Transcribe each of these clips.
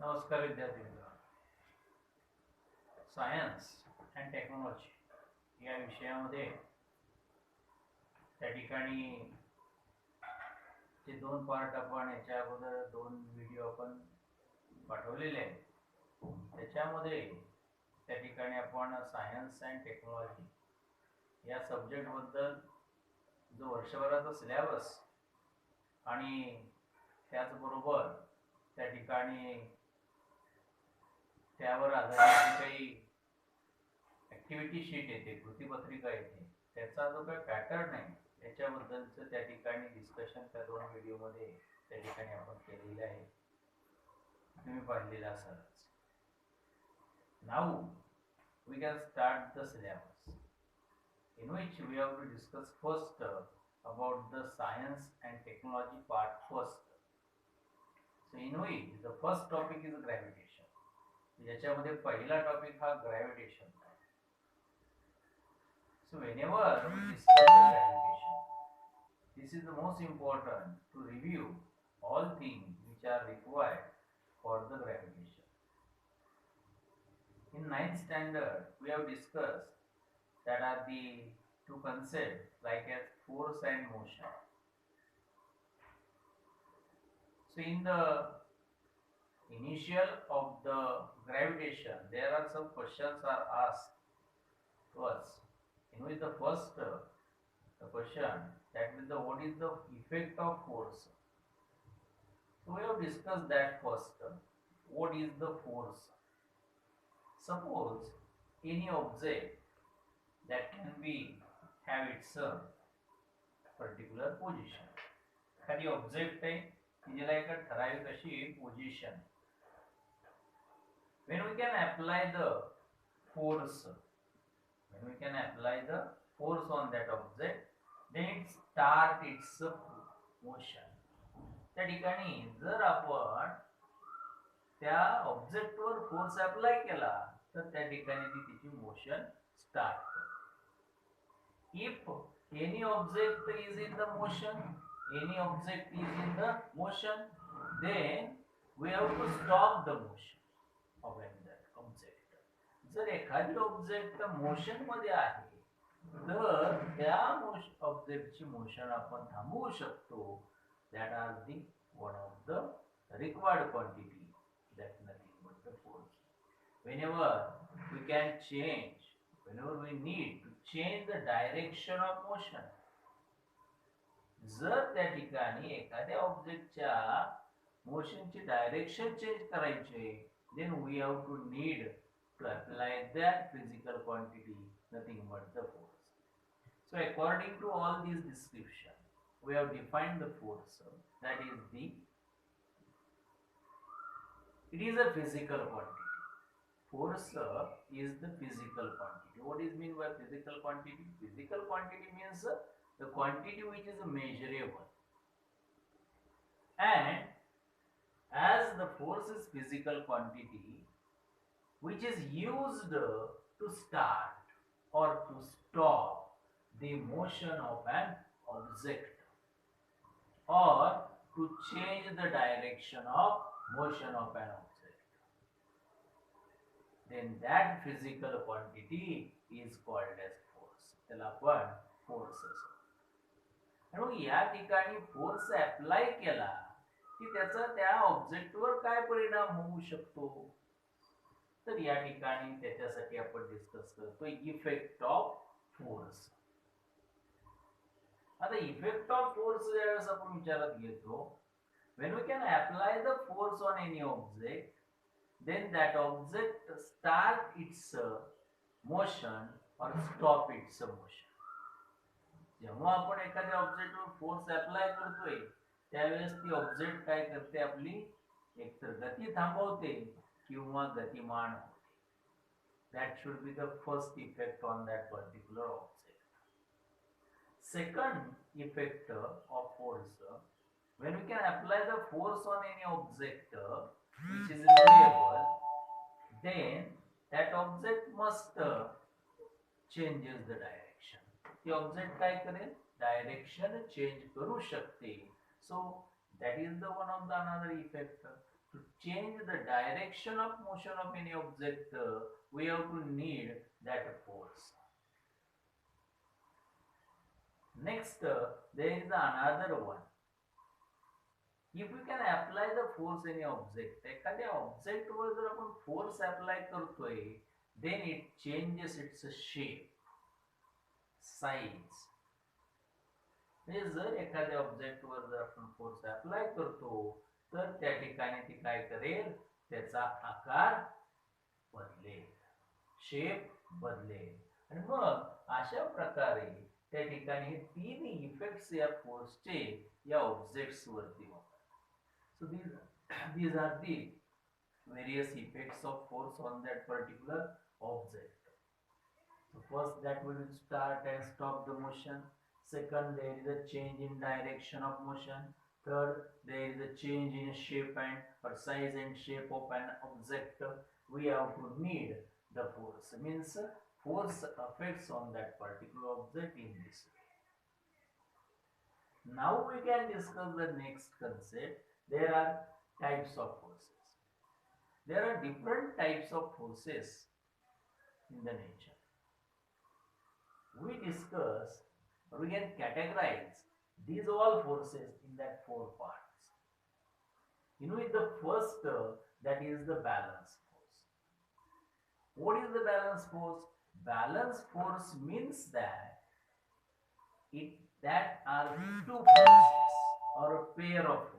नमस्कार विद्यार्थी मित्रांनो. सायन्स अँड टेक्नॉलॉजी या विषयामध्ये त्या ठिकाणी जे दोन पार्ट आपण याच्या अगोदर दोन व्हिडिओ आपण पाठवलेले आहेत. त्याच्यामध्ये त्या ठिकाणी आपण सायन्स अँड टेक्नॉलॉजी या सब्जेक्टबद्दल जो वर्षभराचा सिलेबस आणि त्याचबरोबर त्या ठिकाणी त्यावर आधारित काही ऍक्टिव्हिटी शीट येते, कृतीपत्रिका येते, त्याचा जो काही पॅटर्न आहे त्याच्याबद्दलचं त्या ठिकाणी डिस्कशन त्या दोन व्हिडिओमध्ये त्या ठिकाणी आपण केलेलं आहे, तुम्ही पाहिलेलं असालच. Now we can start the syllabus in which we have to discuss first about the science and technology part first. So in which the first topic is gravitation. याच्यामध्ये पहिला टॉपिक हा gravitation. So whenever we discuss gravitation, this is the most important to review all things which are required for the gravitation. In ninth standard, we have discussed that are the two concepts like as force and motion. So in the initial of the gravitation, there are some questions are asked to us, in which the first the question that is the what is the effect of force. So we have discussed that first. What is the force? Suppose any object that can be have its particular position. एखादी object आहे तिला एक ठराविक अशी position. when we can apply the force on that object, then it start its motion. त्या ठिकाणी जर आपण त्या ऑब्जेक्ट वर फोर्स अप्लाय केला तर त्या ठिकाणी ती तिची मोशन स्टार्ट करते. if any object is in the motion, then we have to stop the motion of that object. जर एखादी ऑब्जेक्ट मोशन मध्ये आहे तर त्या ऑब्जेक्टची मोशन आपण थांबवू शकतो. that are the one of the required quantity, that nothing but the force. Whenever we need to change the direction of motion, जर त्या ठिकाणी एखाद्या ऑब्जेक्टच्या मोशनची डायरेक्शन चेंज करायचे, then we have to need to apply that physical quantity, nothing but the force. So according to all these description, we have defined the force. That is it is a physical quantity. Force is the physical quantity. What is mean by physical quantity? Physical quantity means the quantity which is measurable. And as the force is physical quantity which is used to start or to stop the motion of an object or to change the direction of motion of an object, then that physical quantity is called as force. त्याला आपण force असतो. आणि मग या ठिकाणी force apply केला की त्याचा त्या ऑब्जेक्टवर काय परिणाम होऊ शकतो, तर या ठिकाणी त्याच्यासाठी आपण डिस्कस करतो इफेक्ट ऑफ फोर्स. आता इफेक्ट ऑफ फोर्स ज्यावेळेस आपण विचारात घेतो, when we can apply the force on any object, then that object start its motion or stop its motion. जेव्हा आपण एखाद्या ऑब्जेक्टवर फोर्स अप्लाय करतोय त्यावेळेस ती ऑब्जेक्ट काय करते, आपली एकतर गती थांबवते किंवा गतिमान होते. That should be the first effect on that particular object. Second effect of force, when we can apply the force on any object which is variable, then that object must changes the direction. The object काय करेल, direction change करू शकते. So that is the one of the another effect. to change the direction of motion of any object, we have to need that force. Next, there is another one. If we can apply the force any object, एखाद्या object वर जर आपण force apply करतोय, then it changes its shape, size. म्हणजे जर एखाद्या object वर जर आपण force apply करतो, तर त्या ठिकाणी ती काय करेल, त्याचा आकार बदलेल, शेप बदलेल. आणि मग अशा प्रकारे त्या ठिकाणी हे तीन इफेक्ट्स या फोर्सचे या ऑब्जेक्ट्स वरती होतात. So these are the various effects of force on that particular object. So first, that will start and stop the motion. Second, there is a change in direction of motion. Third, there is a change in shape and or size and shape of an object. We have to need the force. Means force affects on that particular object in this way. Now we can discuss the next concept. There are types of forces. There are different types of forces in the nature. We discuss, or we can categorize these all forces in that four parts. The first, that is the balance force. What is the balance force? Balance force means that are two forces or a pair of forces.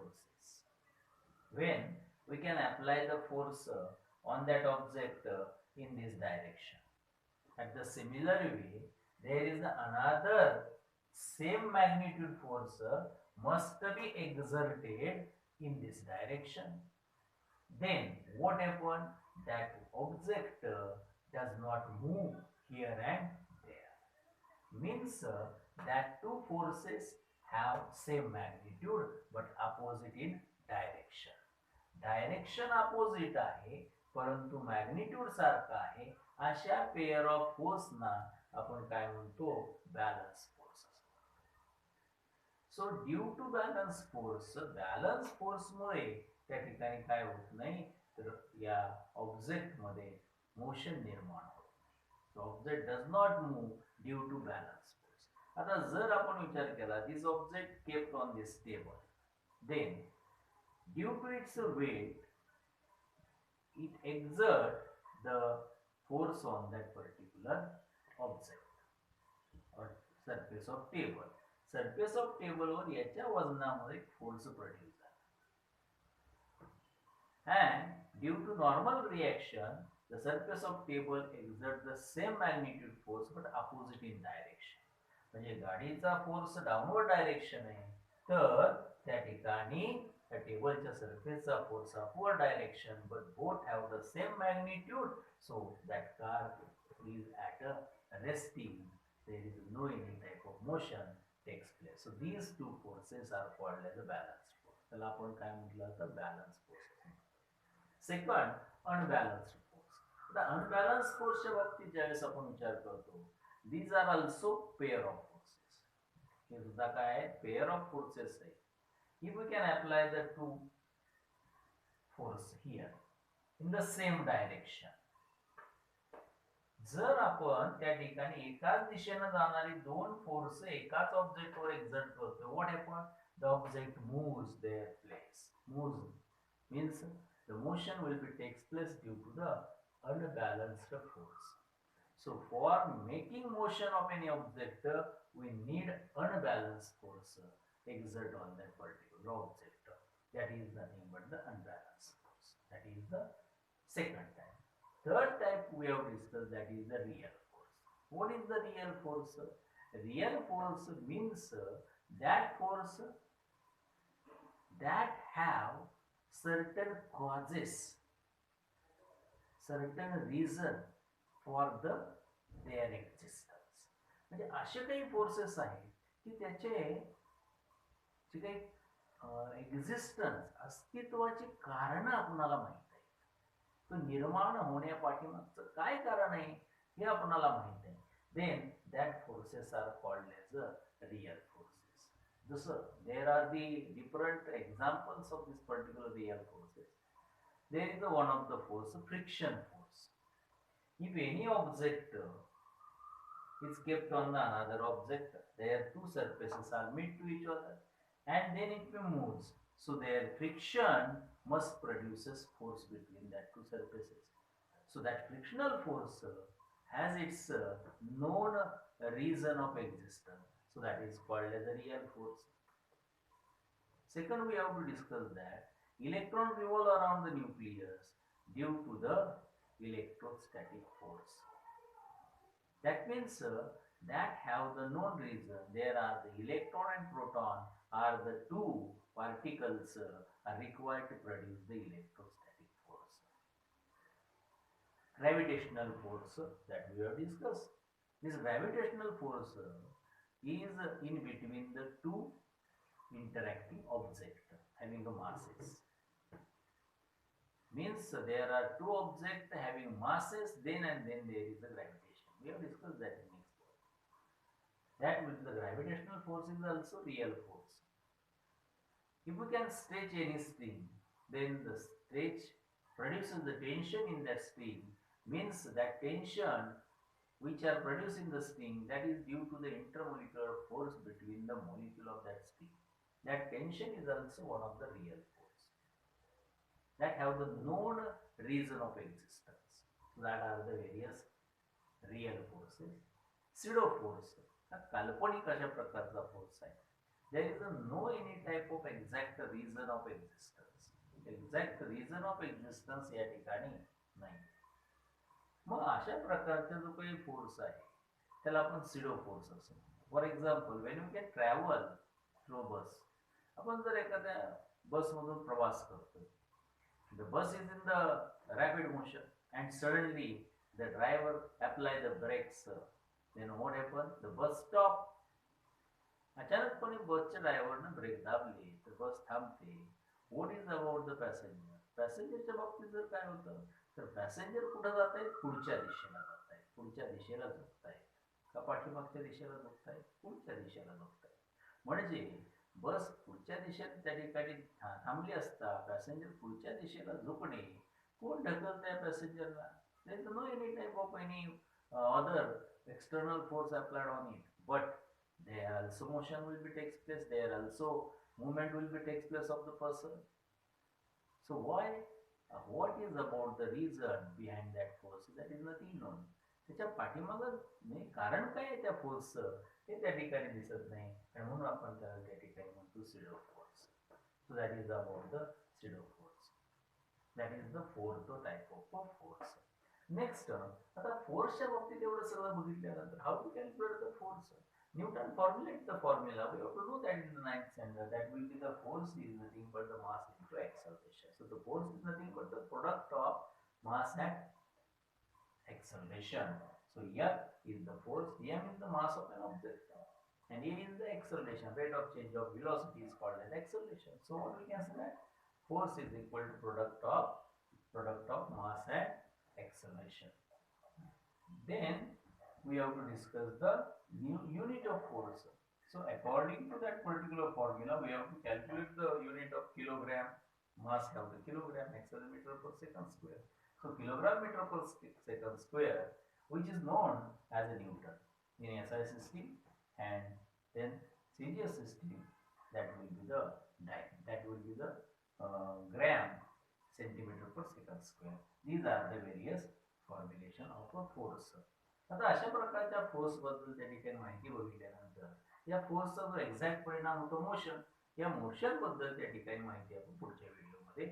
When we can apply the force on that object in this direction. At the similar way, there is another same magnitude force must be exerted in this direction. Then what happened? That object does not move here and there. Means that two forces have same magnitude but opposite in direction. Direction opposite आहे परंतु magnitude सारखा आहे. अशा pair of फोर्सना आपण काय म्हणतो, balance force. So due to balance फोर्समुळे त्या ठिकाणी काय होत नाही, तर या ऑब्जेक्ट मध्ये मोशन निर्माण होत नाही. Object does not move due to balance force. आता जर आपण विचार केला, this object kept on this table, then due to its weight, it exerts the force on that particular object or surface of table. Surface of table वर याच्या वजनामुळे force produce झाला. And due to normal reaction, the surface of table exerts the same magnitude force but opposite in direction. म्हणजे गाडीचा force downward direction आहे, तर त्या ठिकाणी the tableच्या surfaceचा force upward direction, but both have the same magnitude, so that car is at a resting. There is no any type of motion takes place. So these two forces are called as a balance force. त्याला आपण काय म्हटलं तर balance force. Second, unbalanced force. The unbalanced force च्या बाबतीत ज्यावेळेस आपण विचार करतो, these are also pair of forces. हे सुद्धा काय आहे, pair of forces आहे. If we can apply the two force here in the same direction, जर आपण त्या ठिकाणी एकाच दिशेने जाणारी दोन फोर्स एकाच ऑब्जेक्ट वर एक्झर्ट करतो, what happen? The object moves their place. Moves means the motion will be takes place due to the unbalanced force. So for making motion of any object, we need unbalanced force exert on that particular object. That is nothing but the unbalanced force. That is the second type. Third type we have discussed, that is the real force. What is the real force? Real force means that force that have certain causes, certain reason for their existence. म्हणजे असे काही forces आहेत की त्याचे जे काही existence, अस्तित्वाची कारण आपणाला माहित आहे, तो निर्माण होण्यापाठीमागचं काय कारण आहे हे आपणाला माहित आहे. Then that forces are called as a real forces. जसं there are the different examples of this particular real forces. there is one of the force, friction force. If any object is kept on the another object, their two surfaces are meet to each other, and then it moves. So their friction must produces force between that two surfaces. So that frictional force has its known reason of existence. So that is called as a real force. Second, we have to discuss that electron revolve around the nucleus due to the electrostatic force. That means that have the known reason. There are the electron and proton are the two particles are required to produce the electrostatic force. Gravitational force that we have discussed. This gravitational force is in between the two interacting objects having the masses. Means there are two objects having masses, then and then there is a gravitation. We have discussed that in next class. That means the gravitational force is also real force. If we can stretch any string, then the stretch produces the tension in that string. Means that tension which are produced in the string, that is due to the intermolecular force between the molecule of that string. That tension is also one of the real force that have the known reason of existence. That are the various real forces. Pseudo force, काल्पनिक अशा प्रकारचा force आहे. There is no any type of exact reason of existence. Exact reason of existence या ठिकाणी नाही. मग अशा प्रकारचा जो काही फोर्स आहे त्याला आपण सिडो फोर्स असं. For example, when you can travel through बस, आपण जर एखाद्या बसमधून प्रवास करतो, the bus is in the rapid motion and suddenly the driver apply the brakes, then what happened? The bus stop. अचानकपणे बसच्या ड्रायव्हरने ब्रेक दाबले तर बस थांबते. What is about the passenger? पॅसेंजरच्या बाबतीत जर काय होतं तर पॅसेंजर कुठं जात आहेत? पुढच्या दिशेला जात आहेत, पुढच्या दिशेला झुकत आहेत का पाठीमागच्या दिशेला झुकत आहेत? पुढच्या दिशेला झुकत आहेत. म्हणजे बस पुढच्या दिशेत त्या ठिकाणी थांबली असता पॅसेंजर पुढच्या दिशेला झुकणे, कोण ढकलत आहे पॅसेंजरला? There is no any type of any other external force applied on it, but there also motion will be takes place, there also movement will be takes place of the person. So why what is about the reason behind that force? That is nothing known. त्याच्या पाठीमागं नाही कारण काय आहे त्या फोर्सचं हे त्या ठिकाणी दिसत नाही, आणि म्हणून आपण त्याला त्या ठिकाणी म्हणतो pseudo force. So that is about the pseudo force. That is the fourth type of force. Next, आता फोर्सच्या बाबतीत एवढं सगळं बघितल्यानंतर how to calculate the force? Newton formulate the formula. We have to know that in the 9th standard. That will be the force is nothing but the mass into acceleration. So the force is nothing but the product of mass and acceleration. So F is the force, m is the mass of an object, and a is the acceleration. Rate of change of velocity is called as acceleration. So what we can say that force is equal to product of mass and acceleration. Then we have to discuss the new unit of force. So according to that particular formula, we have to calculate the unit of kilogram. Mass have the kilogram, acceleration meter per second square. So kilogram meter per second square, which is known as a Newton in SI system, and then CGS system, that will be the gram centimeter per second square. These are the various formulation of a force. आता अशा प्रकारच्या force बद्दल त्या ठिकाणी माहिती बघितल्यानंतर या फोर्सचा जो एक्झॅक्ट परिणाम होतो मोशन, या मोशन बद्दल त्या ठिकाणी माहिती आपण पुढच्या व्हिडिओमध्ये